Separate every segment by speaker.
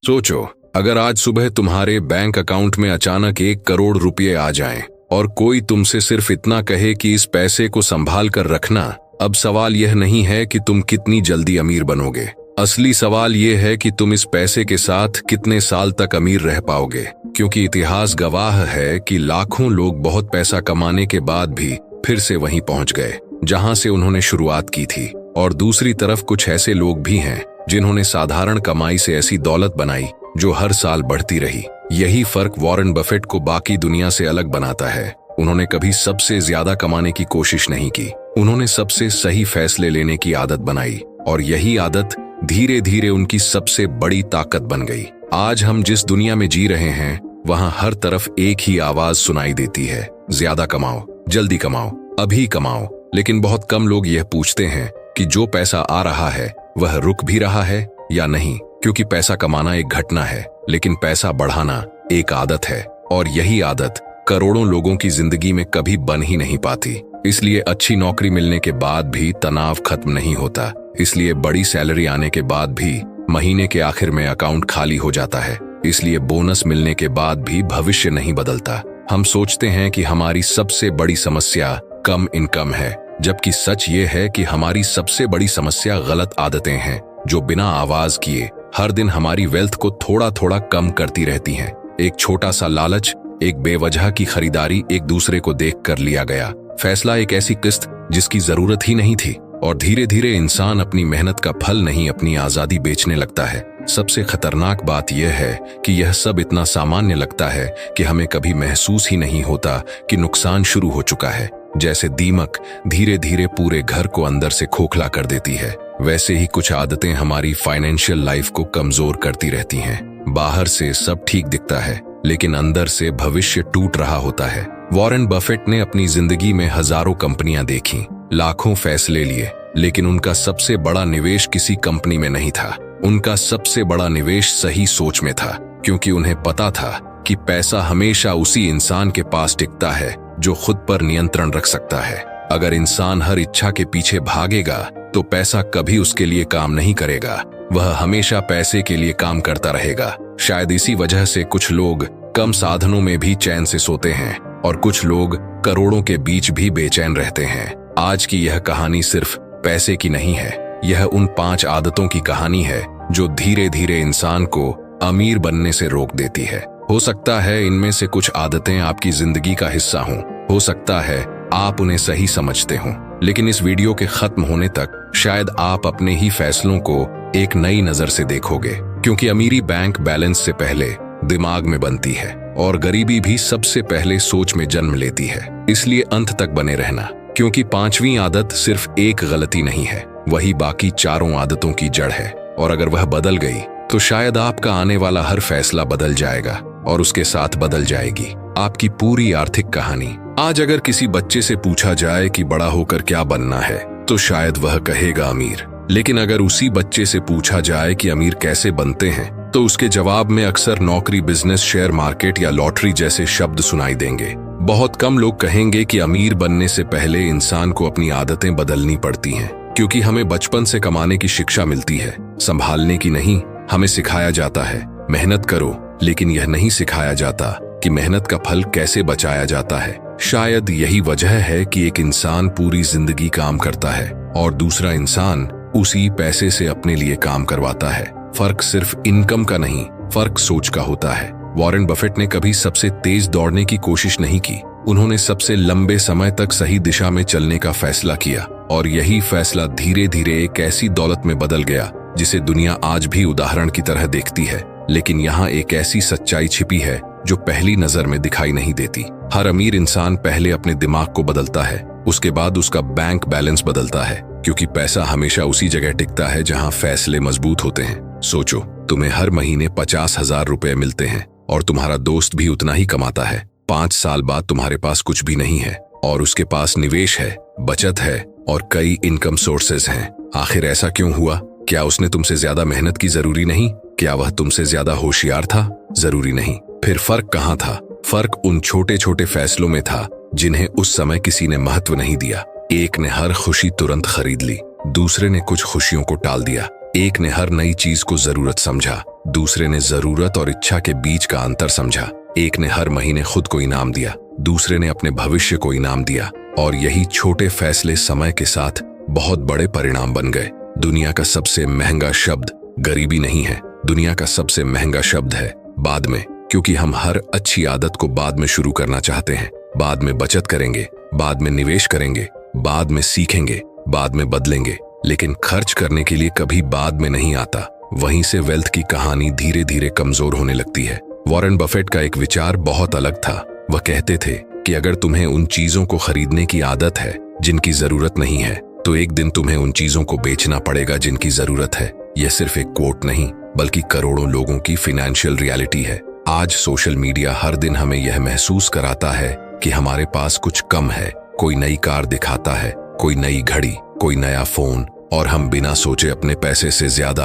Speaker 1: सोचो, अगर आज सुबह तुम्हारे बैंक अकाउंट में अचानक 1 करोड़ रुपए आ जाएं और कोई तुमसे सिर्फ इतना कहे कि इस पैसे को संभाल कर रखना। अब सवाल यह नहीं है कि तुम कितनी जल्दी अमीर बनोगे, असली सवाल यह है कि तुम इस पैसे के साथ कितने साल तक अमीर रह पाओगे। क्योंकि इतिहास गवाह है कि लाखों लोग बहुत पैसा कमाने के बाद भी फिर से वहीं पहुंच गए जहां से उन्होंने शुरुआत की थी। और दूसरी तरफ कुछ ऐसे लोग भी हैं जिन्होंने साधारण कमाई से ऐसी दौलत बनाई जो हर साल बढ़ती रही। यही फर्क वॉरेन बफेट को बाकी दुनिया से अलग बनाता है। उन्होंने कभी सबसे ज्यादा कमाने की कोशिश नहीं की, उन्होंने सबसे सही फैसले लेने की आदत बनाई और यही आदत धीरे धीरे उनकी सबसे बड़ी ताकत बन गई। आज हम जिस दुनिया में जी रहे हैं वहां हर तरफ एक ही आवाज सुनाई देती है, ज्यादा कमाओ, जल्दी कमाओ, अभी कमाओ। लेकिन बहुत कम लोग यह पूछते हैं कि जो पैसा आ रहा है वह रुक भी रहा है या नहीं। क्योंकि पैसा कमाना एक घटना है, लेकिन पैसा बढ़ाना एक आदत है। और यही आदत करोड़ों लोगों की जिंदगी में कभी बन ही नहीं पाती। इसलिए अच्छी नौकरी मिलने के बाद भी तनाव खत्म नहीं होता, इसलिए बड़ी सैलरी आने के बाद भी महीने के आखिर में अकाउंट खाली हो जाता है, इसलिए बोनस मिलने के बाद भी भविष्य नहीं बदलता। हम सोचते हैं कि हमारी सबसे बड़ी समस्या कम इनकम है, जबकि सच ये है कि हमारी सबसे बड़ी समस्या गलत आदतें हैं जो बिना आवाज किए हर दिन हमारी वेल्थ को थोड़ा थोड़ा कम करती रहती हैं। एक छोटा सा लालच, एक बेवजह की खरीदारी, एक दूसरे को देख कर लिया गया फैसला, एक ऐसी किस्त जिसकी जरूरत ही नहीं थी। और धीरे धीरे इंसान अपनी मेहनत का फल नहीं, अपनी आजादी बेचने लगता है। सबसे खतरनाक बात यह है कि यह सब इतना सामान्य लगता है कि हमें कभी महसूस ही नहीं होता कि नुकसान शुरू हो चुका है। जैसे दीमक धीरे धीरे पूरे घर को अंदर से खोखला कर देती है, वैसे ही कुछ आदतें हमारी फाइनेंशियल लाइफ को कमजोर करती रहती हैं। बाहर से सब ठीक दिखता है, लेकिन अंदर से भविष्य टूट रहा होता है। वॉरेन बफेट ने अपनी जिंदगी में हजारों कंपनियां देखी, लाखों फैसले लिए, लेकिन उनका सबसे बड़ा निवेश किसी कंपनी में नहीं था। उनका सबसे बड़ा निवेश सही सोच में था, क्योंकि उन्हें पता था कि पैसा हमेशा उसी इंसान के पास टिकता है जो खुद पर नियंत्रण रख सकता है। अगर इंसान हर इच्छा के पीछे भागेगा तो पैसा कभी उसके लिए काम नहीं करेगा, वह हमेशा पैसे के लिए काम करता रहेगा। शायद इसी वजह से कुछ लोग कम साधनों में भी चैन से सोते हैं और कुछ लोग करोड़ों के बीच भी बेचैन रहते हैं। आज की यह कहानी सिर्फ पैसे की नहीं है, यह उन 5 आदतों की कहानी है जो धीरे धीरे इंसान को अमीर बनने से रोक देती है। हो सकता है इनमें से कुछ आदतें आपकी जिंदगी का हिस्सा हों, हो सकता है आप उन्हें सही समझते हों, लेकिन इस वीडियो के खत्म होने तक शायद आप अपने ही फैसलों को एक नई नजर से देखोगे। क्योंकि अमीरी बैंक बैलेंस से पहले दिमाग में बनती है और गरीबी भी सबसे पहले सोच में जन्म लेती है। इसलिए अंत तक बने रहना, क्योंकि 5वीं आदत सिर्फ एक गलती नहीं है, वही बाकी 4 आदतों की जड़ है। और अगर वह बदल गई तो शायद आपका आने वाला हर फैसला बदल जाएगा और उसके साथ बदल जाएगी आपकी पूरी आर्थिक कहानी। आज अगर किसी बच्चे से पूछा जाए कि बड़ा होकर क्या बनना है, तो शायद वह कहेगा अमीर। लेकिन अगर उसी बच्चे से पूछा जाए कि अमीर कैसे बनते हैं, तो उसके जवाब में अक्सर नौकरी, बिजनेस, शेयर मार्केट या लॉटरी जैसे शब्द सुनाई देंगे। बहुत कम लोग कहेंगे कि अमीर बनने से पहले इंसान को अपनी आदतें बदलनी पड़ती हैं, क्योंकि हमें बचपन से कमाने की शिक्षा मिलती है, संभालने की नहीं। हमें सिखाया जाता है मेहनत करो, लेकिन यह नहीं सिखाया जाता कि मेहनत का फल कैसे बचाया जाता है। शायद यही वजह है कि एक इंसान पूरी जिंदगी काम करता है और दूसरा इंसान उसी पैसे से अपने लिए काम करवाता है। फर्क सिर्फ इनकम का नहीं, फर्क सोच का होता है। वॉरेन बफेट ने कभी सबसे तेज दौड़ने की कोशिश नहीं की, उन्होंने सबसे लंबे समय तक सही दिशा में चलने का फैसला किया और यही फैसला धीरे धीरे एक ऐसी दौलत में बदल गया जिसे दुनिया आज भी उदाहरण की तरह देखती है। लेकिन यहाँ एक ऐसी सच्चाई छिपी है जो पहली नजर में दिखाई नहीं देती। हर अमीर इंसान पहले अपने दिमाग को बदलता है, उसके बाद उसका बैंक बैलेंस बदलता है, क्योंकि पैसा हमेशा उसी जगह टिकता है जहां फैसले मजबूत होते हैं। सोचो, तुम्हें हर महीने 50,000 रुपए मिलते हैं और तुम्हारा दोस्त भी उतना ही कमाता है। 5 साल बाद तुम्हारे पास कुछ भी नहीं है और उसके पास निवेश है, बचत है और कई इनकम सोर्सेज हैं। आखिर ऐसा क्यों हुआ? क्या उसने तुमसे ज्यादा मेहनत की? जरूरी नहीं। क्या वह तुमसे ज्यादा होशियार था? जरूरी नहीं। फिर फर्क कहाँ था? फर्क उन छोटे छोटे फैसलों में था जिन्हें उस समय किसी ने महत्व नहीं दिया। एक ने हर खुशी तुरंत खरीद ली, दूसरे ने कुछ खुशियों को टाल दिया, एक ने हर नई चीज को जरूरत समझा दूसरे ने जरूरत और इच्छा के बीच का अंतर समझा। एक ने हर महीने खुद को इनाम दिया, दूसरे ने अपने भविष्य को इनाम दिया, और यही छोटे फैसले समय के साथ बहुत बड़े परिणाम बन गए। दुनिया का सबसे महंगा शब्द गरीबी नहीं है, दुनिया का सबसे महंगा शब्द है बाद में। क्योंकि हम हर अच्छी आदत को बाद में शुरू करना चाहते हैं। बाद में बचत करेंगे, बाद में निवेश करेंगे, बाद में सीखेंगे, बाद में बदलेंगे, लेकिन खर्च करने के लिए कभी बाद में नहीं आता। वहीं से वेल्थ की कहानी धीरे धीरे कमजोर होने लगती है। वॉरेन बफेट का एक विचार बहुत अलग था। वह कहते थे कि अगर तुम्हें उन चीजों को खरीदने की आदत है जिनकी जरूरत नहीं है, तो एक दिन तुम्हें उन चीजों को बेचना पड़ेगा जिनकी जरूरत है। यह सिर्फ एक कोट नहीं, बल्कि करोड़ों लोगों की फाइनेंशियल रियलिटी है। आज सोशल मीडिया हर दिन हमें यह महसूस कराता है कि हमारे पास कुछ कम है। कोई नई कार दिखाता है, कोई नई घड़ी, कोई नया फोन, और हम बिना सोचे अपने पैसे से ज्यादा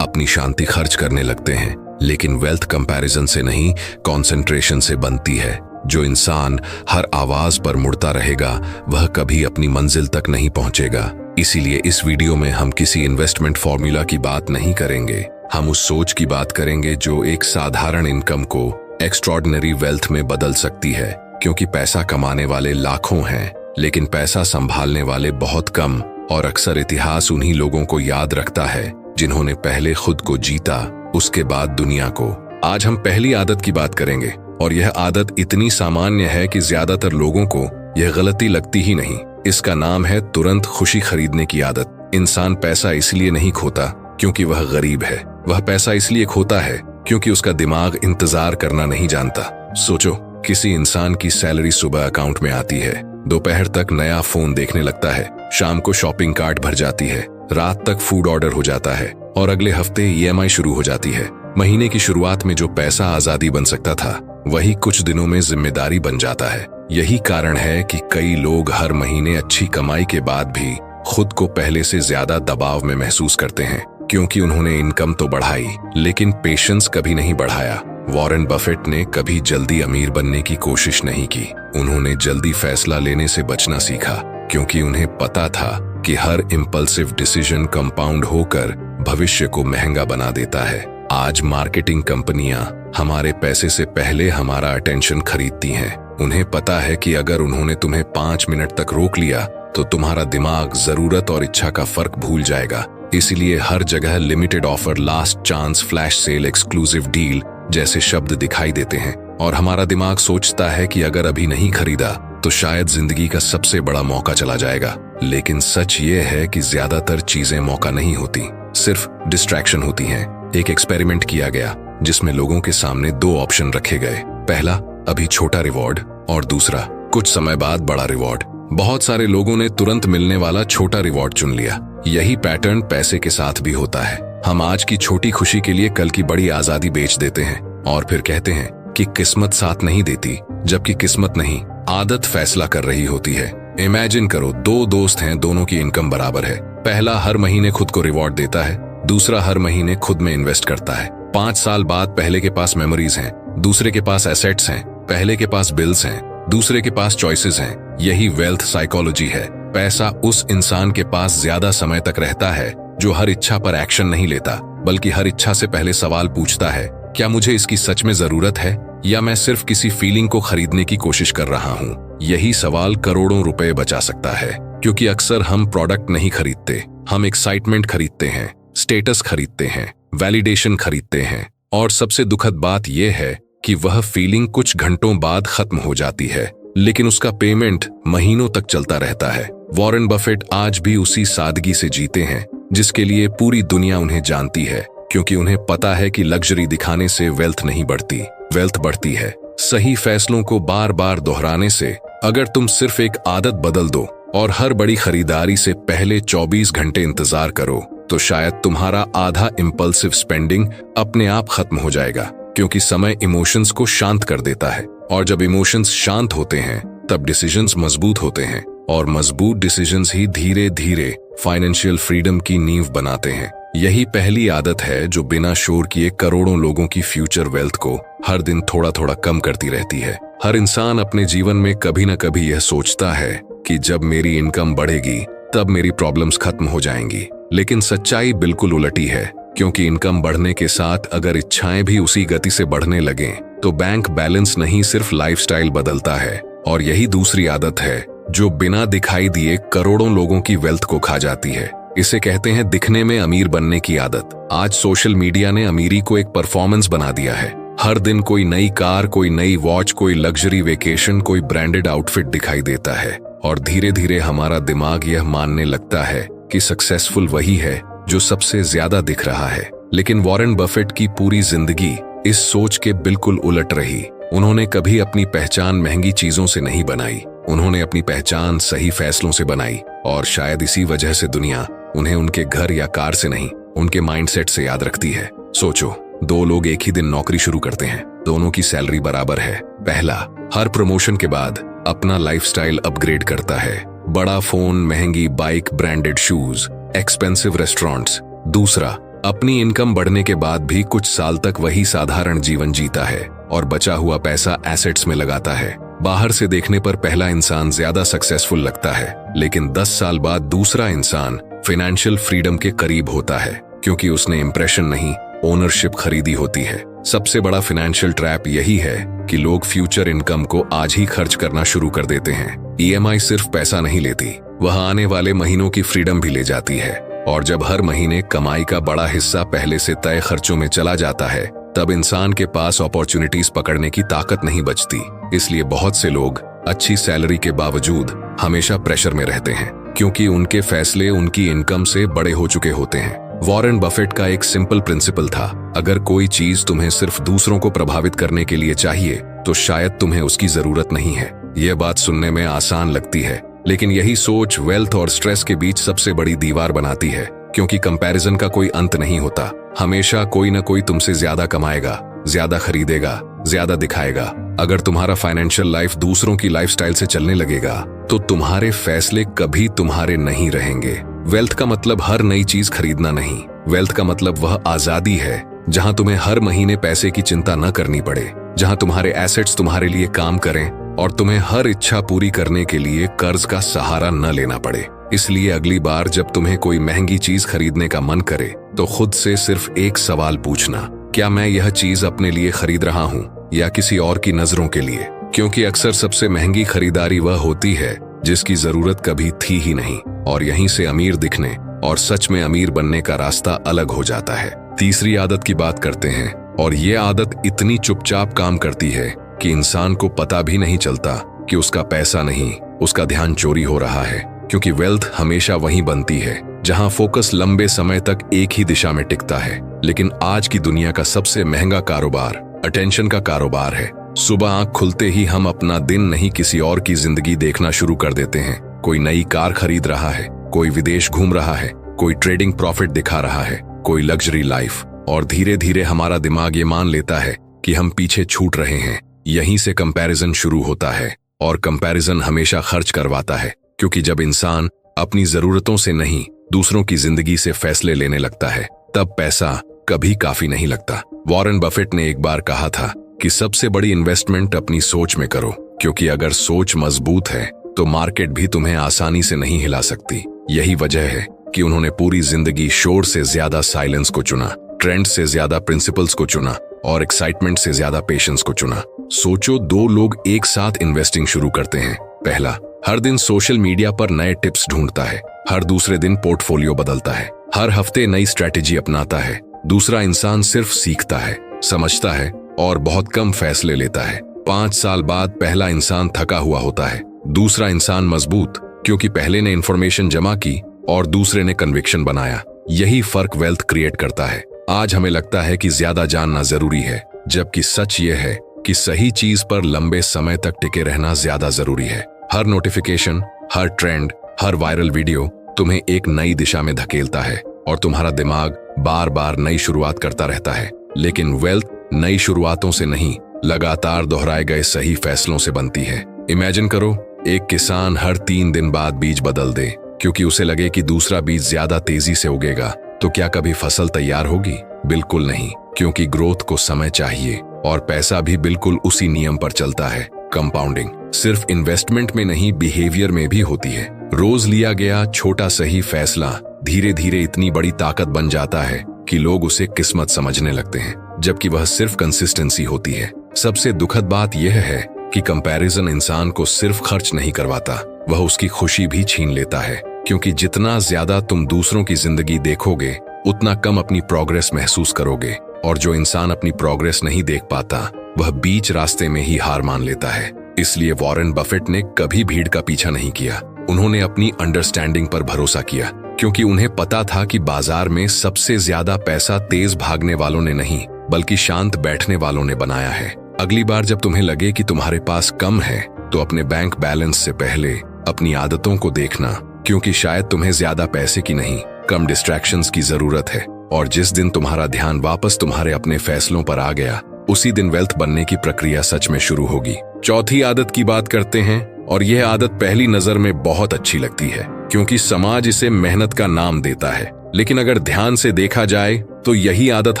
Speaker 1: अपनी शांति खर्च करने लगते हैं। लेकिन वेल्थ कंपैरिजन से नहीं, कंसंट्रेशन से बनती है। जो इंसान हर आवाज पर मुड़ता रहेगा, वह कभी अपनी मंजिल तक नहीं पहुंचेगा। इसीलिए इस वीडियो में हम किसी इन्वेस्टमेंट फॉर्मूला की बात नहीं करेंगे। हम उस सोच की बात करेंगे जो एक साधारण इनकम को एक्स्ट्रॉर्डिनरी वेल्थ में बदल सकती है। क्योंकि पैसा कमाने वाले लाखों हैं, लेकिन पैसा संभालने वाले बहुत कम, और अक्सर इतिहास उन्हीं लोगों को याद रखता है जिन्होंने पहले खुद को जीता, उसके बाद दुनिया को। आज हम पहली आदत की बात करेंगे, और यह आदत इतनी सामान्य है कि ज्यादातर लोगों को यह गलती लगती ही नहीं। इसका नाम है तुरंत खुशी खरीदने की आदत। इंसान पैसा इसलिए नहीं खोता क्योंकि वह गरीब है, वह पैसा इसलिए खोता है क्योंकि उसका दिमाग इंतजार करना नहीं जानता। सोचो, किसी इंसान की सैलरी सुबह अकाउंट में आती है, दोपहर तक नया फोन देखने लगता है, शाम को शॉपिंग कार्ट भर जाती है, रात तक फूड ऑर्डर हो जाता है, और अगले हफ्ते ईएमआई शुरू हो जाती है। महीने की शुरुआत में जो पैसा आजादी बन सकता था, वही कुछ दिनों में जिम्मेदारी बन जाता है। यही कारण है कि कई लोग हर महीने अच्छी कमाई के बाद भी खुद को पहले से ज्यादा दबाव में महसूस करते हैं, क्योंकि उन्होंने इनकम तो बढ़ाई, लेकिन पेशेंस कभी नहीं बढ़ाया। वॉरेन बफेट ने कभी जल्दी अमीर बनने की कोशिश नहीं की। उन्होंने जल्दी फैसला लेने से बचना सीखा, क्योंकि उन्हें पता था कि हर इम्पल्सिव डिसीजन कंपाउंड होकर भविष्य को महंगा बना देता है। आज मार्केटिंग कंपनियां हमारे पैसे से पहले हमारा अटेंशन खरीदती हैं। उन्हें पता है कि अगर उन्होंने तुम्हें 5 मिनट तक रोक लिया, तो तुम्हारा दिमाग जरूरत और इच्छा का फर्क भूल जाएगा। इसलिए हर जगह limited offer, last chance, flash sale, exclusive deal जैसे शब्द दिखाई देते हैं, और हमारा दिमाग सोचता है कि अगर अभी नहीं खरीदा तो शायद जिंदगी का सबसे बड़ा मौका चला जाएगा। लेकिन सच ये है कि ज्यादातर चीजें मौका नहीं होती, सिर्फ डिस्ट्रैक्शन होती हैं। एक एक्सपेरिमेंट किया गया जिसमें लोगों के सामने 2 ऑप्शन रखे गए। पहला, अभी छोटा रिवॉर्ड, और दूसरा, कुछ समय बाद बड़ा रिवॉर्ड। बहुत सारे लोगों ने तुरंत मिलने वाला छोटा रिवॉर्ड चुन लिया। यही पैटर्न पैसे के साथ भी होता है। हम आज की छोटी खुशी के लिए कल की बड़ी आजादी बेच देते हैं, और फिर कहते हैं कि किस्मत साथ नहीं देती, जबकि किस्मत नहीं, आदत फैसला कर रही होती है। इमेजिन करो, 2 दोस्त हैं, दोनों की इनकम बराबर है। पहला हर महीने खुद को रिवॉर्ड देता है, दूसरा हर महीने खुद में इन्वेस्ट करता है। 5 साल बाद पहले के पास मेमोरीज हैं, दूसरे के पास एसेट्स हैं। पहले के पास बिल्स हैं, दूसरे के पास चॉइसेस हैं। यही वेल्थ साइकोलॉजी है। पैसा उस इंसान के पास ज्यादा समय तक रहता है जो हर इच्छा पर एक्शन नहीं लेता, बल्कि हर इच्छा से पहले सवाल पूछता है, क्या मुझे इसकी सच में जरूरत है, या मैं सिर्फ किसी फीलिंग को खरीदने की कोशिश कर रहा हूँ। यही सवाल करोड़ों रुपए बचा सकता है। क्योंकि अक्सर हम प्रोडक्ट नहीं खरीदते, हम एक्साइटमेंट खरीदते हैं, स्टेटस खरीदते हैं, वैलिडेशन खरीदते हैं, और सबसे दुखद बात यह है कि वह फीलिंग कुछ घंटों बाद खत्म हो जाती है, लेकिन उसका पेमेंट महीनों तक चलता रहता है। वॉरेन बफेट आज भी उसी सादगी से जीते हैं जिसके लिए पूरी दुनिया उन्हें जानती है, क्योंकि उन्हें पता है कि लग्जरी दिखाने से वेल्थ नहीं बढ़ती, वेल्थ बढ़ती है सही फैसलों को बार बार दोहराने से। अगर तुम सिर्फ एक आदत बदल दो और हर बड़ी खरीदारी से पहले 24 घंटे इंतजार करो, तो शायद तुम्हारा आधा इम्पल्सिव स्पेंडिंग अपने आप खत्म हो जाएगा। क्योंकि समय इमोशंस को शांत कर देता है, और जब इमोशंस शांत होते हैं तब डिसीजंस मजबूत होते हैं, और मजबूत डिसीजंस ही धीरे धीरे फाइनेंशियल फ्रीडम की नींव बनाते हैं। यही पहली आदत है जो बिना शोर किए करोड़ों लोगों की फ्यूचर वेल्थ को हर दिन थोड़ा थोड़ा कम करती रहती है। हर इंसान अपने जीवन में कभी न कभी यह सोचता है कि जब मेरी इनकम बढ़ेगी तब मेरी प्रॉब्लम्स खत्म हो जाएंगी, लेकिन सच्चाई बिल्कुल उलटी है। क्योंकि इनकम बढ़ने के साथ अगर इच्छाएं भी उसी गति से बढ़ने लगें तो बैंक बैलेंस नहीं सिर्फ लाइफस्टाइल बदलता है। और यही दूसरी आदत है जो बिना दिखाई दिए करोड़ों लोगों की वेल्थ को खा जाती है। इसे कहते हैं दिखने में अमीर बनने की आदत। आज सोशल मीडिया ने अमीरी को एक परफॉर्मेंस बना दिया है। हर दिन कोई नई कार, कोई नई वॉच, कोई लग्जरी वेकेशन, कोई ब्रांडेड आउटफिट दिखाई देता है और धीरे धीरे हमारा दिमाग यह मानने लगता है कि सक्सेसफुल वही है जो सबसे ज्यादा दिख रहा है। लेकिन वॉरेन बफेट की पूरी जिंदगी इस सोच के बिल्कुल उलट रही। उन्होंने कभी अपनी पहचान महंगी चीजों से नहीं बनाई, उन्होंने अपनी पहचान सही फैसलों से बनाई। और शायद इसी वजह से दुनिया उन्हें उनके घर या कार से नहीं, उनके माइंडसेट से याद रखती है। सोचो, दो लोग एक ही दिन नौकरी शुरू करते हैं, दोनों की सैलरी बराबर है। पहला हर प्रमोशन के बाद अपना लाइफस्टाइल अपग्रेड करता है, बड़ा फोन, महंगी bike, branded shoes, expensive restaurants. दूसरा अपनी इनकम बढ़ने के बाद भी कुछ साल तक वही साधारण जीवन जीता है और बचा हुआ पैसा एसेट्स में लगाता है। बाहर से देखने पर पहला इंसान ज्यादा सक्सेसफुल लगता है, लेकिन 10 साल बाद दूसरा इंसान फाइनेंशियल फ्रीडम के करीब होता है, क्योंकि उसने इंप्रेशन नहीं, ओनरशिप खरीदी होती है। सबसे बड़ा फाइनेंशियल ट्रैप यही है कि लोग फ्यूचर इनकम को आज ही खर्च करना शुरू कर देते हैं। ईएमआई सिर्फ पैसा नहीं लेती, वह आने वाले महीनों की फ्रीडम भी ले जाती है। और जब हर महीने कमाई का बड़ा हिस्सा पहले से तय खर्चों में चला जाता है, तब इंसान के पास अपॉर्चुनिटीज पकड़ने की ताकत नहीं बचती। इसलिए बहुत से लोग अच्छी सैलरी के बावजूद हमेशा प्रेशर में रहते हैं, क्योंकि उनके फैसले उनकी इनकम से बड़े हो चुके होते हैं। वॉरेन बफेट का एक सिंपल प्रिंसिपल था, अगर कोई चीज तुम्हें सिर्फ दूसरों को प्रभावित करने के लिए चाहिए तो शायद तुम्हें उसकी जरूरत नहीं है। यह बात सुनने में आसान लगती है, लेकिन यही सोच वेल्थ और स्ट्रेस के बीच सबसे बड़ी दीवार बनाती है, क्योंकि कंपैरिजन का कोई अंत नहीं होता। हमेशा कोई न कोई तुमसे ज्यादा कमाएगा, ज्यादा खरीदेगा, ज्यादा दिखाएगा। अगर तुम्हारा फाइनेंशियल लाइफ दूसरों की लाइफस्टाइल से चलने लगेगा तो तुम्हारे फैसले कभी तुम्हारे नहीं रहेंगे। वेल्थ का मतलब हर नई चीज खरीदना नहीं, वेल्थ का मतलब वह आजादी है जहां तुम्हें हर महीने पैसे की चिंता न करनी पड़े, जहां तुम्हारे एसेट्स तुम्हारे लिए काम करें और तुम्हें हर इच्छा पूरी करने के लिए कर्ज का सहारा न लेना पड़े। इसलिए अगली बार जब तुम्हें कोई महंगी चीज खरीदने का मन करे तो खुद से सिर्फ एक सवाल पूछना, क्या मैं यह चीज अपने लिए खरीद रहा हूँ या किसी और की नजरों के लिए? क्योंकि अक्सर सबसे महंगी खरीदारी वह होती है जिसकी जरूरत कभी थी ही नहीं। और यहीं से अमीर दिखने और सच में अमीर बनने का रास्ता अलग हो जाता है। तीसरी आदत की बात करते हैं, और ये आदत इतनी चुपचाप काम करती है कि इंसान को पता भी नहीं चलता कि उसका पैसा नहीं, उसका ध्यान चोरी हो रहा है। क्योंकि वेल्थ हमेशा वहीं बनती है जहां फोकस लंबे समय तक एक ही दिशा में टिकता है। लेकिन आज की दुनिया का सबसे महंगा कारोबार अटेंशन का कारोबार है। सुबह आंख खुलते ही हम अपना दिन नहीं किसी और की जिंदगी देखना शुरू कर देते हैं। कोई नई कार खरीद रहा है, कोई विदेश घूम रहा है, कोई ट्रेडिंग प्रॉफिट दिखा रहा है, कोई लग्जरी लाइफ। और धीरे धीरे हमारा दिमाग ये मान लेता है कि हम पीछे छूट रहे हैं। यहीं से कंपैरिजन शुरू होता है, और कंपैरिजन हमेशा खर्च करवाता है, क्योंकि जब इंसान अपनी जरूरतों से नहीं दूसरों की जिंदगी से फैसले लेने लगता है तब पैसा कभी काफी नहीं लगता। वॉरेन बफेट ने एक बार कहा था कि सबसे बड़ी इन्वेस्टमेंट अपनी सोच में करो, क्योंकि अगर सोच मजबूत है तो मार्केट भी तुम्हें आसानी से नहीं हिला सकती। यही वजह है कि उन्होंने पूरी जिंदगी शोर से ज्यादा साइलेंस को चुना, ट्रेंड से ज्यादा प्रिंसिपल्स को चुना और एक्साइटमेंट से ज्यादा पेशेंस को चुना। सोचो, दो लोग एक साथ इन्वेस्टिंग शुरू करते हैं। पहला हर दिन सोशल मीडिया पर नए टिप्स ढूंढता है, हर दूसरे दिन पोर्टफोलियो बदलता है, हर हफ्ते नई स्ट्रैटेजी अपनाता है। दूसरा इंसान सिर्फ सीखता है, समझता है और बहुत कम फैसले लेता है। 5 साल बाद पहला इंसान थका हुआ होता है, दूसरा इंसान मजबूत, क्योंकि पहले ने इंफॉर्मेशन जमा की और दूसरे ने कन्विक्शन बनाया। यही फर्क वेल्थ क्रिएट करता है। आज हमें लगता है कि ज्यादा जानना जरूरी है, जबकि सच ये है कि सही चीज पर लंबे समय तक टिके रहना ज्यादा जरूरी है। हर नोटिफिकेशन, हर ट्रेंड, हर वायरल वीडियो तुम्हें एक नई दिशा में धकेलता है और तुम्हारा दिमाग बार बार नई शुरुआत करता रहता है। लेकिन वेल्थ नई शुरुआतों से नहीं, लगातार दोहराए गए सही फैसलों से बनती है। इमेजिन करो, एक किसान हर 3 दिन बाद बीज बदल दे, क्योंकि उसे लगे कि दूसरा बीज ज्यादा तेजी से उगेगा। तो क्या कभी फसल तैयार होगी? बिल्कुल नहीं, क्योंकि ग्रोथ को समय चाहिए और पैसा भी बिल्कुल उसी नियम पर चलता है। कंपाउंडिंग सिर्फ इन्वेस्टमेंट में नहीं, बिहेवियर में भी होती है। रोज लिया गया छोटा सही फैसला धीरे धीरे इतनी बड़ी ताकत बन जाता है कि लोग उसे किस्मत समझने लगते हैं, जबकि वह सिर्फ कंसिस्टेंसी होती है। सबसे दुखद बात यह है कि कंपैरिजन इंसान को सिर्फ खर्च नहीं करवाता, वह उसकी खुशी भी छीन लेता है, क्योंकि जितना ज्यादा तुम दूसरों की जिंदगी देखोगे उतना कम अपनी प्रोग्रेस महसूस करोगे। और जो इंसान अपनी प्रोग्रेस नहीं देख पाता वह बीच रास्ते में ही हार मान लेता है। इसलिए वॉरेन बफेट ने कभी भीड़ का पीछा नहीं किया। उन्होंने अपनी अंडरस्टैंडिंग पर भरोसा किया, क्योंकि उन्हें पता था कि बाजार में सबसे ज्यादा पैसा तेज भागने वालों ने नहीं बल्कि शांत बैठने वालों ने बनाया है। अगली बार जब तुम्हें लगे कि तुम्हारे पास कम है तो अपने बैंक बैलेंस से पहले अपनी आदतों को देखना, क्योंकि शायद तुम्हें ज्यादा पैसे की नहीं कम डिस्ट्रैक्शंस की जरूरत है। और जिस दिन तुम्हारा ध्यान वापस तुम्हारे अपने फैसलों पर आ गया उसी दिन वेल्थ बनने की प्रक्रिया सच में शुरू होगी। चौथी आदत की बात करते हैं, और यह आदत पहली नजर में बहुत अच्छी लगती है क्योंकि समाज इसे मेहनत का नाम देता है, लेकिन अगर ध्यान से देखा जाए तो यही आदत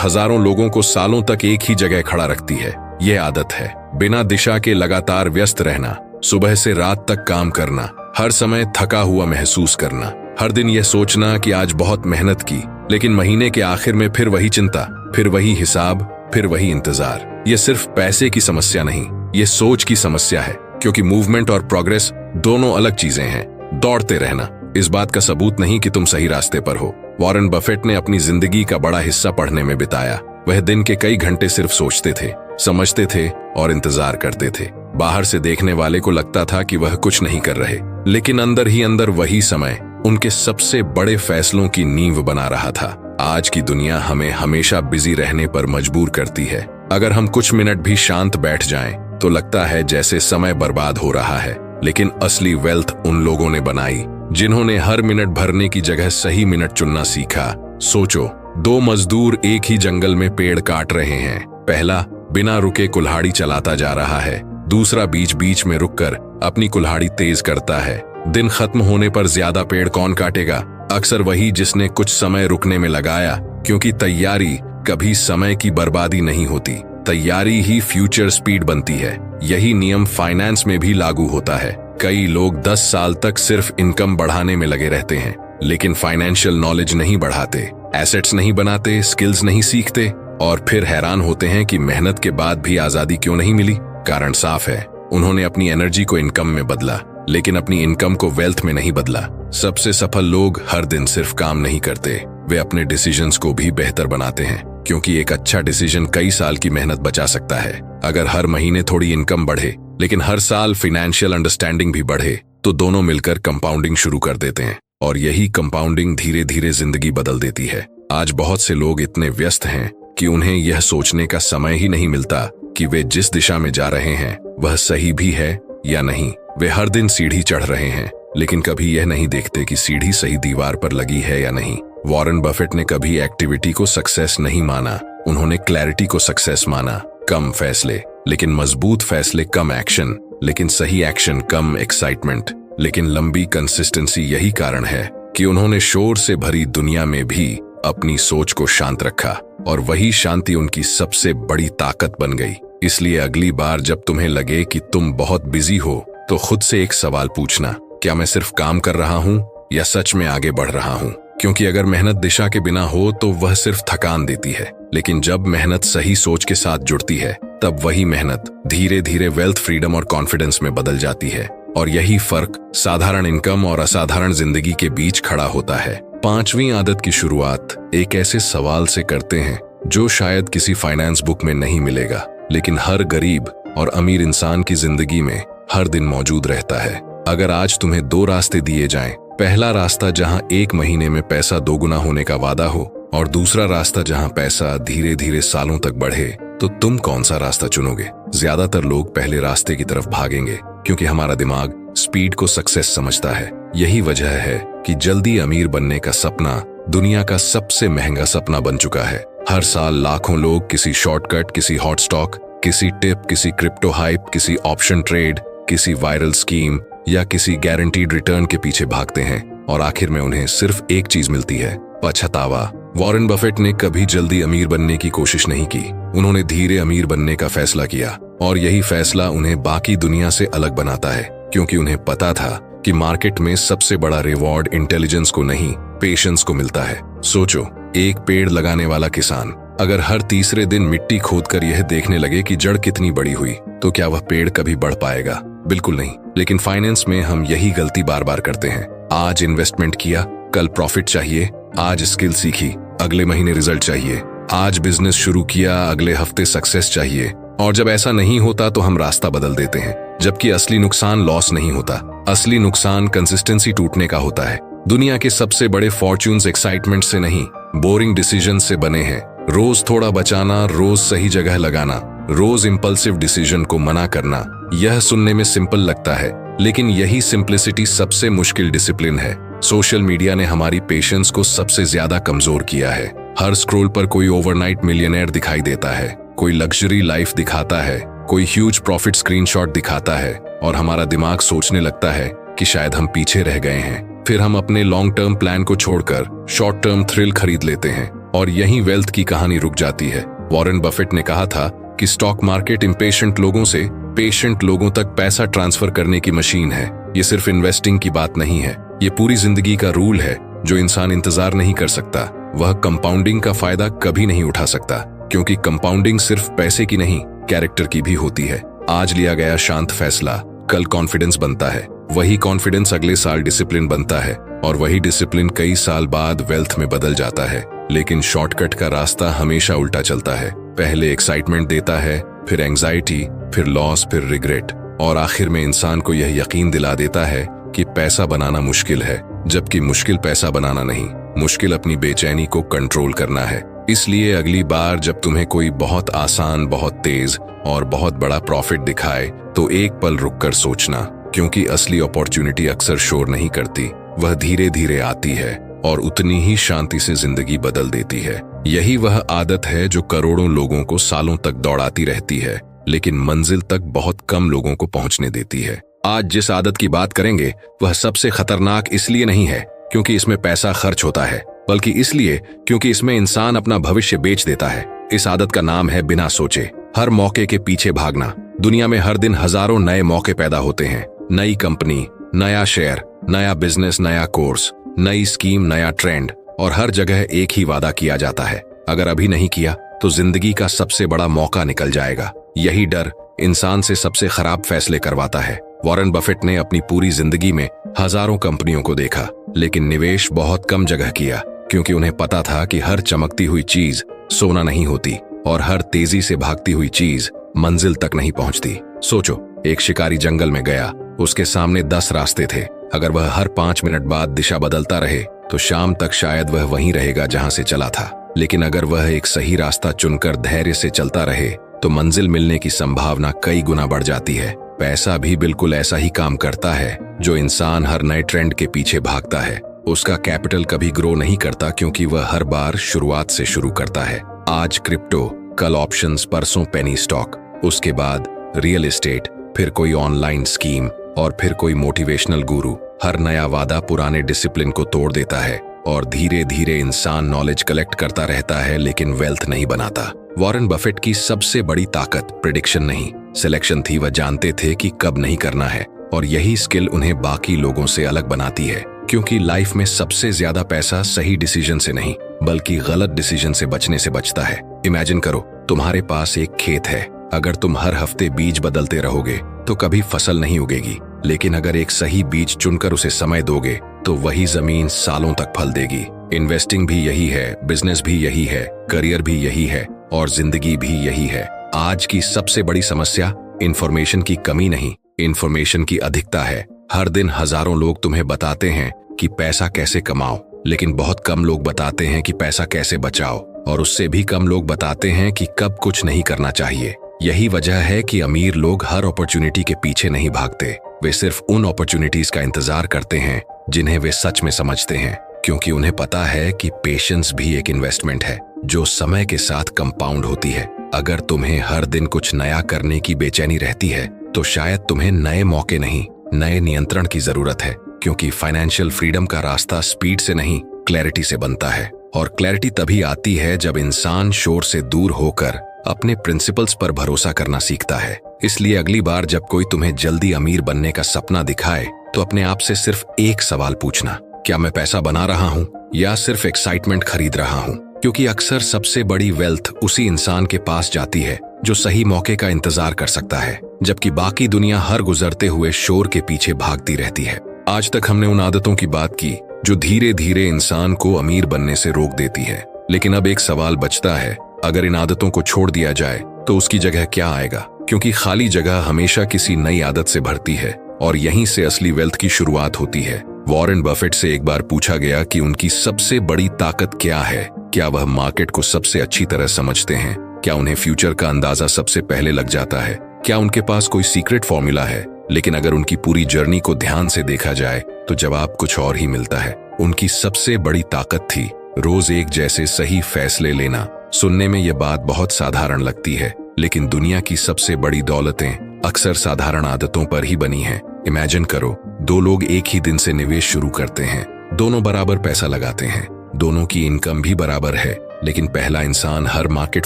Speaker 1: हजारों लोगों को सालों तक एक ही जगह खड़ा रखती है। यह आदत है बिना दिशा के लगातार व्यस्त रहना, सुबह से रात तक काम करना, हर समय थका हुआ महसूस करना, हर दिन यह सोचना कि आज बहुत मेहनत की, लेकिन महीने के आखिर में फिर वही चिंता, फिर वही हिसाब, फिर वही इंतजार। यह सिर्फ पैसे की समस्या नहीं, यह सोच की समस्या है, क्योंकि मूवमेंट और प्रोग्रेस दोनों अलग चीजें हैं। दौड़ते रहना इस बात का सबूत नहीं कि तुम सही रास्ते पर हो। वॉरेन बफेट ने अपनी जिंदगी का बड़ा हिस्सा पढ़ने में बिताया। वह दिन के कई घंटे सिर्फ सोचते थे, समझते थे और इंतजार करते थे। बाहर से देखने वाले को लगता था कि वह कुछ नहीं कर रहे, लेकिन अंदर ही अंदर वही समय उनके सबसे बड़े फैसलों की नींव बना रहा था। आज की दुनिया हमें हमेशा बिजी रहने पर मजबूर करती है। अगर हम कुछ मिनट भी शांत बैठ जाएं, तो लगता है जैसे समय बर्बाद हो रहा है। लेकिन असली वेल्थ उन लोगों ने बनाई जिन्होंने हर मिनट भरने की जगह सही मिनट चुनना सीखा। सोचो, दो मजदूर एक ही जंगल में पेड़ काट रहे हैं। पहला बिना रुके कुल्हाड़ी चलाता जा रहा है, दूसरा बीच बीच में रुककर अपनी कुल्हाड़ी तेज करता है। दिन खत्म होने पर ज्यादा पेड़ कौन काटेगा? अक्सर वही जिसने कुछ समय रुकने में लगाया, क्योंकि तैयारी कभी समय की बर्बादी नहीं होती, तैयारी ही फ्यूचर स्पीड बनती है। यही नियम फाइनेंस में भी लागू होता है। कई लोग 10 साल तक सिर्फ इनकम बढ़ाने में लगे रहते हैं, लेकिन फाइनेंशियल नॉलेज नहीं बढ़ाते, एसेट्स नहीं बनाते, स्किल्स नहीं सीखते, और फिर हैरान होते हैं कि मेहनत के बाद भी आजादी क्यों नहीं मिली। कारण साफ है, उन्होंने अपनी एनर्जी को इनकम में बदला, लेकिन अपनी इनकम को वेल्थ में नहीं बदला। सबसे सफल लोग हर दिन सिर्फ काम नहीं करते, वे अपने डिसीजंस को भी बेहतर बनाते हैं, क्योंकि एक अच्छा डिसीजन कई साल की मेहनत बचा सकता है। अगर हर महीने थोड़ी इनकम बढ़े लेकिन हर साल फाइनेंशियल अंडरस्टैंडिंग भी बढ़े, तो दोनों मिलकर कंपाउंडिंग शुरू कर देते हैं, और यही कंपाउंडिंग धीरे धीरे जिंदगी बदल देती है। आज बहुत से लोग इतने व्यस्त हैं कि उन्हें यह सोचने का समय ही नहीं मिलता कि वे जिस दिशा में जा रहे हैं वह सही भी है या नहीं। वे हर दिन सीढ़ी चढ़ रहे हैं, लेकिन कभी यह नहीं देखते कि सीढ़ी सही दीवार पर लगी है या नहीं। वॉरेन बफेट ने कभी एक्टिविटी को सक्सेस नहीं माना, उन्होंने क्लैरिटी को सक्सेस माना। कम फैसले लेकिन मजबूत फैसले, कम एक्शन लेकिन सही एक्शन, कम एक्साइटमेंट लेकिन लंबी कंसिस्टेंसी। यही कारण है कि उन्होंने शोर से भरी दुनिया में भी अपनी सोच को शांत रखा, और वही शांति उनकी सबसे बड़ी ताकत बन गई। इसलिए अगली बार जब तुम्हें लगे कि तुम बहुत बिजी हो, तो खुद से एक सवाल पूछना, क्या मैं सिर्फ काम कर रहा हूँ या सच में आगे बढ़ रहा हूँ? क्योंकि अगर मेहनत दिशा के बिना हो तो वह सिर्फ थकान देती है, लेकिन जब मेहनत सही सोच के साथ जुड़ती है, तब वही मेहनत धीरे धीरे वेल्थ, फ्रीडम और कॉन्फिडेंस में बदल जाती है। और यही फर्क साधारण इनकम और असाधारण जिंदगी के बीच खड़ा होता है। 5वीं आदत की शुरुआत एक ऐसे सवाल से करते हैं जो शायद किसी फाइनेंस बुक में नहीं मिलेगा, लेकिन हर गरीब और अमीर इंसान की जिंदगी में हर दिन मौजूद रहता है। अगर आज तुम्हें 2 रास्ते दिए जाएं, पहला रास्ता जहां 1 महीने में पैसा 2 गुना होने का वादा हो, और दूसरा रास्ता जहां पैसा धीरे धीरे सालों तक बढ़े, तो तुम कौन सा रास्ता चुनोगे? ज्यादातर लोग पहले रास्ते की तरफ भागेंगे, क्योंकि हमारा दिमाग स्पीड को सक्सेस समझता है। यही वजह है कि जल्दी अमीर बनने का सपना दुनिया का सबसे महंगा सपना बन चुका है। हर साल लाखों लोग किसी शॉर्टकट, किसी हॉट स्टॉक, किसी टिप, किसी क्रिप्टो हाइप, किसी ऑप्शन ट्रेड, किसी वायरल स्कीम या किसी गारंटीड रिटर्न के पीछे भागते हैं, और आखिर में उन्हें सिर्फ एक चीज मिलती है, पछतावा। वॉरेन बफेट ने कभी जल्दी अमीर बनने की कोशिश नहीं की, उन्होंने धीरे अमीर बनने का फैसला किया, और यही फैसला उन्हें बाकी दुनिया से अलग बनाता है, क्योंकि उन्हें पता था कि मार्केट में सबसे बड़ा रिवॉर्ड इंटेलिजेंस को नहीं, पेशेंस को मिलता है। सोचो, एक पेड़ लगाने वाला किसान अगर हर तीसरे दिन मिट्टी खोदकर यह देखने लगे कि जड़ कितनी बड़ी हुई, तो क्या वह पेड़ कभी बढ़ पाएगा? बिल्कुल नहीं। लेकिन फाइनेंस में हम यही गलती बार बार करते हैं। आज इन्वेस्टमेंट किया, कल प्रॉफिट चाहिए। आज स्किल सीखी, अगले महीने रिजल्ट चाहिए। आज बिजनेस शुरू किया, अगले हफ्ते सक्सेस चाहिए। और जब ऐसा नहीं होता तो हम रास्ता बदल देते हैं, जबकि असली नुकसान लॉस नहीं होता। असली नुकसान कंसिस्टेंसी टूटने का होता है। दुनिया के सबसे बड़े फॉर्च्यून्स एक्साइटमेंट से नहीं, बोरिंग डिसीजन से बने हैं। रोज थोड़ा बचाना, रोज सही जगह लगाना, रोज इंपल्सिव डिसीजन को मना करना। यह सुनने में सिंपल लगता है, लेकिन यही सिंप्लिसिटी सबसे मुश्किल डिसिप्लिन है। सोशल मीडिया ने हमारी पेशेंस को सबसे ज्यादा कमजोर किया है। हर स्क्रॉल पर कोई ओवरनाइट मिलियनेयर दिखाई देता है, कोई लग्जरी लाइफ दिखाता है, कोई ह्यूज प्रॉफिट स्क्रीनशॉट दिखाता है, और हमारा दिमाग सोचने लगता है कि शायद हम पीछे रह गए हैं। फिर हम अपने लॉन्ग टर्म प्लान को छोड़कर शॉर्ट टर्म थ्रिल खरीद लेते हैं, और यहीं वेल्थ की कहानी रुक जाती है। वॉरेन बफेट ने कहा था कि स्टॉक मार्केट इम्पेशेंट लोगों से पेशेंट लोगों तक पैसा ट्रांसफर करने की मशीन है। ये सिर्फ इन्वेस्टिंग की बात नहीं है, ये पूरी जिंदगी का रूल है। जो इंसान इंतजार नहीं कर सकता, वह कंपाउंडिंग का फायदा कभी नहीं उठा सकता, क्योंकि कंपाउंडिंग सिर्फ पैसे की नहीं, कैरेक्टर की भी होती है। आज लिया गया शांत फैसला कल कॉन्फिडेंस बनता है, वही कॉन्फिडेंस अगले साल डिसिप्लिन बनता है, और वही डिसिप्लिन कई साल बाद वेल्थ में बदल जाता है। लेकिन शॉर्टकट का रास्ता हमेशा उल्टा चलता है। पहले एक्साइटमेंट देता है, फिर एंजाइटी, फिर लॉस, फिर रिग्रेट, और आखिर में इंसान को यह यकीन दिला देता है कि पैसा बनाना मुश्किल है, जबकि मुश्किल पैसा बनाना नहीं, मुश्किल अपनी बेचैनी को कंट्रोल करना है। इसलिए अगली बार जब तुम्हें कोई बहुत आसान, बहुत तेज और बहुत बड़ा प्रॉफिट दिखाए, तो एक पल रुककर सोचना, क्योंकि असली अपॉर्चुनिटी अक्सर शोर नहीं करती, वह धीरे धीरे आती है और उतनी ही शांति से जिंदगी बदल देती है। यही वह आदत है जो करोड़ों लोगों को सालों तक दौड़ाती रहती है, लेकिन मंजिल तक बहुत कम लोगों को पहुंचने देती है। आज जिस आदत की बात करेंगे वह सबसे खतरनाक इसलिए नहीं है क्योंकि इसमें पैसा खर्च होता है, बल्कि इसलिए क्योंकि इसमें इंसान अपना भविष्य बेच देता है। इस आदत का नाम है बिना सोचे हर मौके के पीछे भागना। दुनिया में हर दिन हजारों नए मौके पैदा होते हैं। नई कंपनी, नया शेयर, नया बिजनेस, नया कोर्स, नई स्कीम, नया ट्रेंड, और हर जगह एक ही वादा किया जाता है, अगर अभी नहीं किया तो जिंदगी का सबसे बड़ा मौका निकल जाएगा। यही डर इंसान से सबसे खराब फैसले करवाता है। वॉरेन बफेट ने अपनी पूरी जिंदगी में हजारों कंपनियों को देखा, लेकिन निवेश बहुत कम जगह किया, क्योंकि उन्हें पता था कि हर चमकती हुई चीज सोना नहीं होती, और हर तेजी से भागती हुई चीज मंजिल तक नहीं पहुंचती। सोचो, एक शिकारी जंगल में गया, उसके सामने 10 रास्ते थे। अगर वह हर 5 मिनट बाद दिशा बदलता रहे तो शाम तक शायद वह वहीं रहेगा जहां से चला था। लेकिन अगर वह एक सही रास्ता चुनकर धैर्य से चलता रहे तो मंजिल मिलने की संभावना कई गुना बढ़ जाती है। पैसा भी बिल्कुल ऐसा ही काम करता है। जो इंसान हर नए ट्रेंड के पीछे भागता है, उसका कैपिटल कभी ग्रो नहीं करता, क्योंकि वह हर बार शुरुआत से शुरू करता है। आज क्रिप्टो, कल ऑप्शंस, परसों पेनी स्टॉक, उसके बाद रियल एस्टेट, फिर कोई ऑनलाइन स्कीम, और फिर कोई मोटिवेशनल गुरु। हर नया वादा पुराने डिसिप्लिन को तोड़ देता है, और धीरे धीरे इंसान नॉलेज कलेक्ट करता रहता है, लेकिन वेल्थ नहीं बनाता। वॉरेन बफेट की सबसे बड़ी ताकत प्रेडिक्शन नहीं, सिलेक्शन थी। वह जानते थे कि कब नहीं करना है, और यही स्किल उन्हें बाकी लोगों से अलग बनाती है। क्योंकि लाइफ में सबसे ज्यादा पैसा सही डिसीजन से नहीं, बल्कि गलत डिसीजन से बचने से बचता है। इमेजिन करो, तुम्हारे पास एक खेत है। अगर तुम हर हफ्ते बीज बदलते रहोगे तो कभी फसल नहीं उगेगी, लेकिन अगर एक सही बीज चुनकर उसे समय दोगे तो वही जमीन सालों तक फल देगी। इन्वेस्टिंग भी यही है, बिजनेस भी यही है, करियर भी यही है, और जिंदगी भी यही है। आज की सबसे बड़ी समस्या इंफॉर्मेशन की कमी नहीं, इंफॉर्मेशन की अधिकता है। हर दिन हजारों लोग तुम्हें बताते हैं कि पैसा कैसे कमाओ, लेकिन बहुत कम लोग बताते हैं कि पैसा कैसे बचाओ, और उससे भी कम लोग बताते हैं कि कब कुछ नहीं करना चाहिए। यही वजह है कि अमीर लोग हर अपॉर्चुनिटी के पीछे नहीं भागते, वे सिर्फ उन अपॉर्चुनिटीज का इंतजार करते हैं जिन्हें वे सच में समझते हैं, क्योंकि उन्हें पता है कि पेशेंस भी एक इन्वेस्टमेंट है जो समय के साथ कंपाउंड होती है। अगर तुम्हें हर दिन कुछ नया करने की बेचैनी रहती है तो शायद तुम्हें नए मौके नहीं, नए नियंत्रण की जरूरत है, क्योंकि फाइनेंशियल फ्रीडम का रास्ता स्पीड से नहीं, क्लैरिटी से बनता है। और क्लैरिटी तभी आती है जब इंसान शोर से दूर होकर अपने प्रिंसिपल्स पर भरोसा करना सीखता है। इसलिए अगली बार जब कोई तुम्हें जल्दी अमीर बनने का सपना दिखाए तो अपने आप से सिर्फ एक सवाल पूछना, क्या मैं पैसा बना रहा हूँ या सिर्फ एक्साइटमेंट खरीद रहा हूँ? क्योंकि अक्सर सबसे बड़ी वेल्थ उसी इंसान के पास जाती है जो सही मौके का इंतजार कर सकता है, जबकि बाकी दुनिया हर गुजरते हुए शोर के पीछे भागती रहती है। आज तक हमने उन आदतों की बात की जो धीरे धीरे इंसान को अमीर बनने से रोक देती है, लेकिन अब एक सवाल बचता है, अगर इन आदतों को छोड़ दिया जाए तो उसकी जगह क्या आएगा? क्योंकि खाली जगह हमेशा किसी नई आदत से भरती है और यहीं से असली वेल्थ की शुरुआत होती है। वॉरेन बफेट से एक बार पूछा गया कि उनकी सबसे बड़ी ताकत क्या है। क्या वह मार्केट को सबसे अच्छी तरह समझते हैं? क्या उन्हें फ्यूचर का अंदाजा सबसे पहले लग जाता है? क्या उनके पास कोई सीक्रेट फॉर्मूला है? लेकिन अगर उनकी पूरी जर्नी को ध्यान से देखा जाए तो जवाब कुछ और ही मिलता है। उनकी सबसे बड़ी ताकत थी रोज एक जैसे सही फैसले लेना। सुनने में यह बात बहुत साधारण लगती है, लेकिन दुनिया की सबसे बड़ी दौलतें अक्सर साधारण आदतों पर ही बनी हैं। इमेजिन करो, दो लोग एक ही दिन से निवेश शुरू करते हैं, दोनों बराबर पैसा लगाते हैं, दोनों की इनकम भी बराबर है, लेकिन पहला इंसान हर मार्केट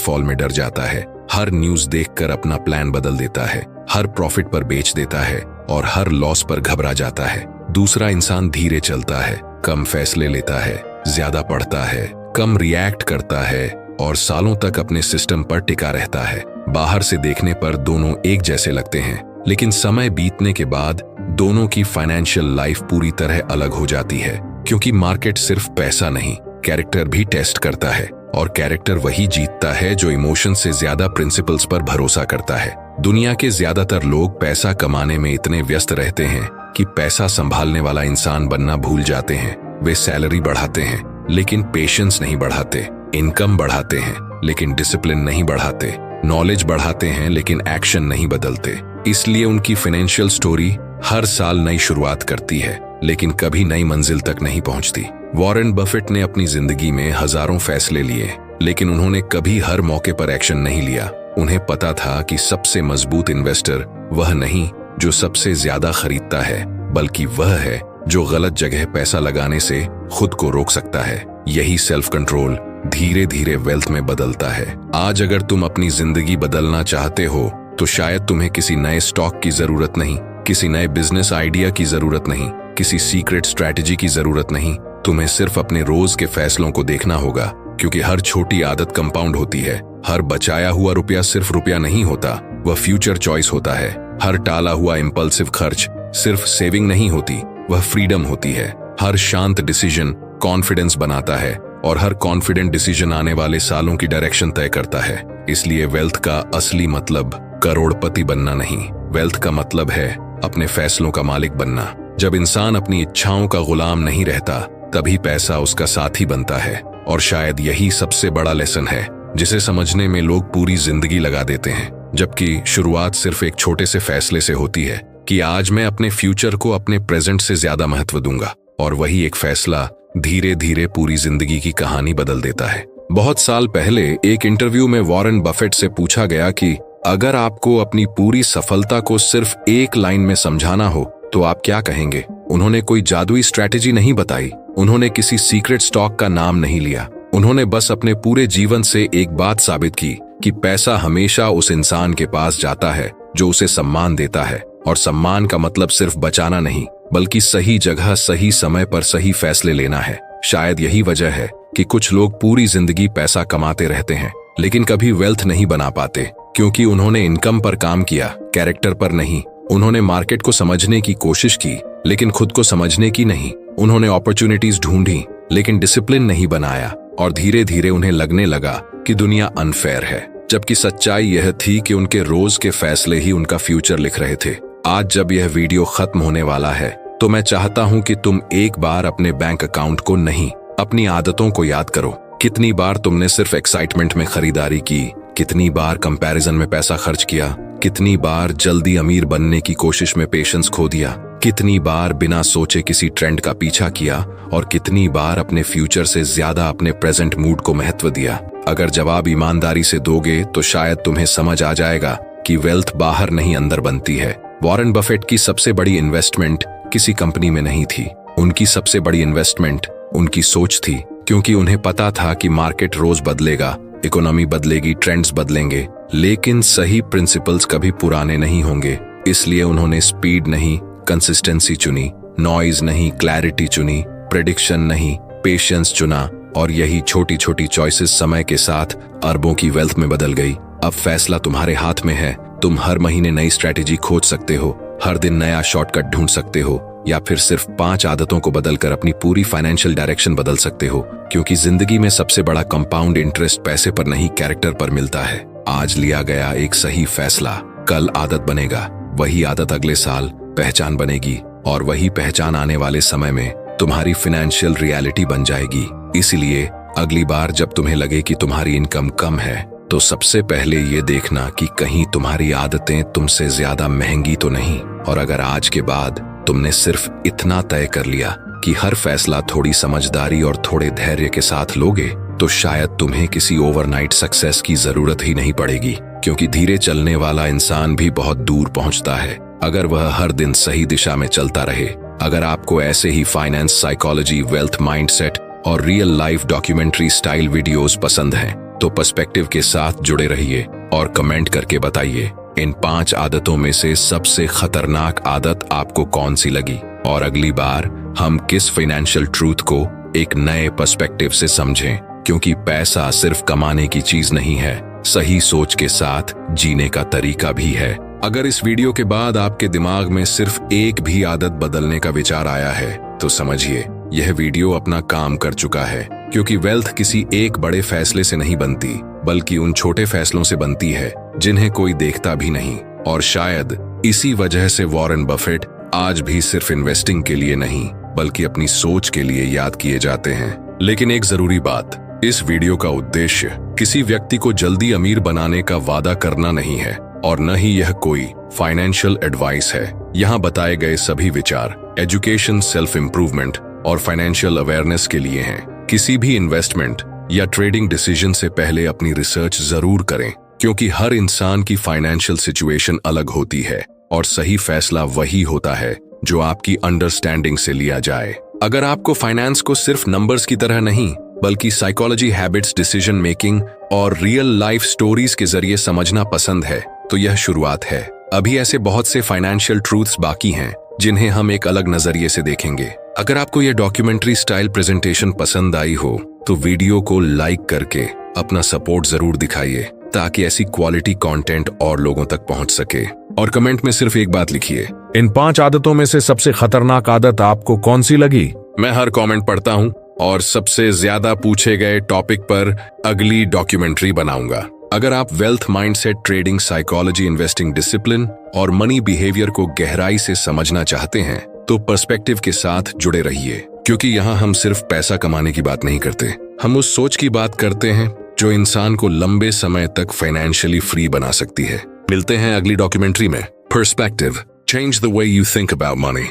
Speaker 1: फॉल में डर जाता है, हर न्यूज देखकर अपना प्लान बदल देता है, हर प्रॉफिट पर बेच देता है और हर लॉस पर घबरा जाता है। दूसरा इंसान धीरे चलता है, कम फैसले लेता है, ज्यादा पढ़ता है, कम रिएक्ट करता है और सालों तक अपने सिस्टम पर टिका रहता है। बाहर से देखने पर दोनों एक जैसे लगते हैं, लेकिन समय बीतने के बाद दोनों की फाइनेंशियल लाइफ पूरी तरह अलग हो जाती है, क्योंकि मार्केट सिर्फ पैसा नहीं, कैरेक्टर भी टेस्ट करता है और कैरेक्टर वही जीतता है जो इमोशन से ज्यादा प्रिंसिपल्स पर भरोसा करता है। दुनिया के ज्यादातर लोग पैसा कमाने में इतने व्यस्त रहते हैं कि पैसा संभालने वाला इंसान बनना भूल जाते हैं। वे सैलरी बढ़ाते हैं लेकिन पेशेंस नहीं बढ़ाते, इनकम बढ़ाते हैं लेकिन डिसिप्लिन नहीं बढ़ाते, नॉलेज बढ़ाते हैं लेकिन एक्शन नहीं बदलते। इसलिए उनकी फाइनेंशियल स्टोरी हर साल नई शुरुआत करती है लेकिन कभी नई मंजिल तक नहीं पहुंचती। वॉरेन बफेट ने अपनी जिंदगी में हजारों फैसले लिए, लेकिन उन्होंने कभी हर मौके पर एक्शन नहीं लिया। उन्हें पता था कि सबसे मजबूत इन्वेस्टर वह नहीं जो सबसे ज्यादा खरीदता है, बल्कि वह है जो गलत जगह पैसा लगाने से खुद को रोक सकता है। यही सेल्फ कंट्रोल धीरे धीरे वेल्थ में बदलता है। आज अगर तुम अपनी जिंदगी बदलना चाहते हो तो शायद तुम्हें किसी नए स्टॉक की जरूरत नहीं, किसी नए बिजनेस आइडिया की जरूरत नहीं, किसी सीक्रेट स्ट्रैटेजी की जरूरत नहीं। तुम्हें सिर्फ अपने रोज के फैसलों को देखना होगा, क्योंकि हर छोटी आदत कंपाउंड होती है। हर बचाया हुआ रुपया सिर्फ रुपया नहीं होता, वह फ्यूचर चॉइस होता है। हर टाला हुआ इम्पल्सिव खर्च सिर्फ सेविंग नहीं होती, वह फ्रीडम होती है। हर शांत डिसीजन कॉन्फिडेंस बनाता है और हर कॉन्फिडेंट डिसीजन आने वाले सालों की डायरेक्शन तय करता है। इसलिए वेल्थ का असली मतलब करोड़पति बनना नहीं, वेल्थ का मतलब है अपने फैसलों का मालिक बनना। जब इंसान अपनी इच्छाओं का गुलाम नहीं रहता, तभी पैसा उसका साथी बनता है। और शायद यही सबसे बड़ा लेसन है जिसे समझने में लोग पूरी जिंदगी लगा देते हैं, जबकि शुरुआत सिर्फ एक छोटे से फैसले से होती है कि आज मैं अपने फ्यूचर को अपने प्रेजेंट से ज्यादा महत्व दूंगा। और वही एक फैसला धीरे धीरे पूरी जिंदगी की कहानी बदल देता है। बहुत साल पहले एक इंटरव्यू में वॉरेन बफेट से पूछा गया कि अगर आपको अपनी पूरी सफलता को सिर्फ एक लाइन में समझाना हो तो आप क्या कहेंगे? उन्होंने कोई जादुई स्ट्रैटेजी नहीं बताई, उन्होंने किसी सीक्रेट स्टॉक का नाम नहीं लिया, उन्होंने बस अपने पूरे जीवन से एक बात साबित की कि पैसा हमेशा उस इंसान के पास जाता है जो उसे सम्मान देता है। और सम्मान का मतलब सिर्फ बचाना नहीं, बल्कि सही जगह सही समय पर सही फैसले लेना है। शायद यही वजह है कि कुछ लोग पूरी जिंदगी पैसा कमाते रहते हैं लेकिन कभी वेल्थ नहीं बना पाते, क्योंकि उन्होंने इनकम पर काम किया, कैरेक्टर पर नहीं। उन्होंने मार्केट को समझने की कोशिश की लेकिन खुद को समझने की नहीं। उन्होंने अपॉर्चुनिटीज ढूंढी लेकिन डिसिप्लिन नहीं बनाया, और धीरे धीरे उन्हें लगने लगा कि दुनिया अनफेयर है, जबकि सच्चाई यह थी कि उनके रोज के फैसले ही उनका फ्यूचर लिख रहे थे। आज जब यह वीडियो खत्म होने वाला है तो मैं चाहता हूं कि तुम एक बार अपने बैंक अकाउंट को नहीं, अपनी आदतों को याद करो। कितनी बार तुमने सिर्फ एक्साइटमेंट में खरीदारी की, कितनी बार कंपैरिजन में पैसा खर्च किया, कितनी बार जल्दी अमीर बनने की कोशिश में पेशेंस खो दिया, कितनी बार बिना सोचे किसी ट्रेंड का पीछा किया, और कितनी बार अपने फ्यूचर से ज्यादा अपने प्रेजेंट मूड को महत्व दिया। अगर जवाब ईमानदारी से दोगे तो शायद तुम्हें समझ आ जाएगा कि वेल्थ बाहर नहीं अंदर बनती है। वॉरेन बफेट की सबसे बड़ी इन्वेस्टमेंट किसी कंपनी में नहीं थी, उनकी सबसे बड़ी इन्वेस्टमेंट उनकी सोच थी, क्योंकि उन्हें पता था कि मार्केट रोज बदलेगा, इकोनॉमी बदलेगी, ट्रेंड्स बदलेंगे, लेकिन सही प्रिंसिपल्स कभी पुराने नहीं होंगे। इसलिए उन्होंने स्पीड नहीं कंसिस्टेंसी चुनी, नॉइज नहीं क्लैरिटी चुनी, प्रेडिक्शन नहीं, पेशेंस चुना और यही छोटी छोटी चॉइसेस समय के साथ अरबों की वेल्थ में बदल गई। अब फैसला तुम्हारे हाथ में है। तुम हर महीने नई स्ट्रैटेजी खोज सकते हो, हर दिन नया शॉर्टकट ढूंढ सकते हो, या फिर सिर्फ 5 आदतों को बदलकर अपनी पूरी फाइनेंशियल डायरेक्शन बदल सकते हो। क्योंकि जिंदगी में सबसे बड़ा कंपाउंड इंटरेस्ट पैसे पर नहीं, कैरेक्टर पर मिलता है। आज लिया गया एक सही फैसला कल आदत बनेगा, वही आदत अगले साल पहचान बनेगी, और वही पहचान आने वाले समय में तुम्हारी फाइनेंशियल रियलिटी बन जाएगी। इसीलिए अगली बार जब तुम्हें लगे कि तुम्हारी इनकम कम है, तो सबसे पहले ये देखना कि कहीं तुम्हारी आदतें तुमसे ज्यादा महंगी तो नहीं। और अगर आज के बाद तुमने सिर्फ इतना तय कर लिया कि हर फैसला थोड़ी समझदारी और थोड़े धैर्य के साथ लोगे, तो शायद तुम्हें किसी ओवरनाइट सक्सेस की जरूरत ही नहीं पड़ेगी। क्योंकि धीरे चलने वाला इंसान भी बहुत दूर पहुंचता है, अगर वह हर दिन सही दिशा में चलता रहे। अगर आपको ऐसे ही फाइनेंस, साइकोलॉजी, वेल्थ माइंडसेट और real life documentary style videos पसंद हैं, तो पर्सपेक्टिव के साथ जुड़े रहिए और कमेंट करके बताइए इन 5 आदतों में से सबसे खतरनाक आदत आपको कौन सी लगी, और अगली बार हम किस फाइनेंशियल ट्रूथ को एक नए पर्सपेक्टिव से समझें। क्योंकि पैसा सिर्फ कमाने की चीज नहीं है, सही सोच के साथ जीने का तरीका भी है। अगर इस वीडियो के बाद आपके दिमाग में सिर्फ एक भी आदत बदलने का विचार आया है, तो समझिए यह वीडियो अपना काम कर चुका है। क्योंकि वेल्थ किसी एक बड़े फैसले से नहीं बनती, बल्कि उन छोटे फैसलों से बनती है जिन्हें कोई देखता भी नहीं। और शायद इसी वजह से वॉरेन बफेट आज भी सिर्फ इन्वेस्टिंग के लिए नहीं, बल्कि अपनी सोच के लिए याद किए जाते हैं। लेकिन एक जरूरी बात, इस वीडियो का उद्देश्य किसी व्यक्ति को जल्दी अमीर बनाने का वादा करना नहीं है, और न ही यह कोई फाइनेंशियल एडवाइस है। यहाँ बताए गए सभी विचार एजुकेशन, सेल्फ इंप्रूवमेंट और फाइनेंशियल अवेयरनेस के लिए हैं। किसी भी इन्वेस्टमेंट या ट्रेडिंग डिसीजन से पहले अपनी रिसर्च जरूर करें, क्योंकि हर इंसान की फाइनेंशियल सिचुएशन अलग होती है, और सही फैसला वही होता है जो आपकी अंडरस्टैंडिंग से लिया जाए। अगर आपको फाइनेंस को सिर्फ नंबर्स की तरह नहीं, बल्कि साइकोलॉजी, हैबिट्स, डिसीजन मेकिंग और रियल लाइफ स्टोरीज के जरिए समझना पसंद है, तो यह शुरुआत है। अभी ऐसे बहुत से फाइनेंशियल ट्रूथ्स बाकी हैं जिन्हें हम एक अलग नजरिए से देखेंगे। अगर आपको यह डॉक्यूमेंट्री स्टाइल प्रेजेंटेशन पसंद आई हो, तो वीडियो को लाइक करके अपना सपोर्ट जरूर दिखाइए, ताकि ऐसी क्वालिटी कंटेंट और लोगों तक पहुंच सके। और कमेंट में सिर्फ एक बात लिखिए, इन 5 आदतों में से सबसे खतरनाक आदत आपको कौन सी लगी। मैं हर कमेंट पढ़ता हूं और सबसे ज्यादा पूछे गए टॉपिक पर अगली डॉक्यूमेंट्री बनाऊंगा। अगर आप wealth mindset, trading, psychology, investing discipline और मनी बिहेवियर को गहराई से समझना चाहते हैं, तो पर्सपेक्टिव के साथ जुड़े रहिए। क्योंकि यहाँ हम सिर्फ पैसा कमाने की बात नहीं करते, हम उस सोच की बात करते हैं जो इंसान को लंबे समय तक फाइनेंशियली फ्री बना सकती है। मिलते हैं अगली डॉक्यूमेंट्री में। Perspective, change the way you think about money.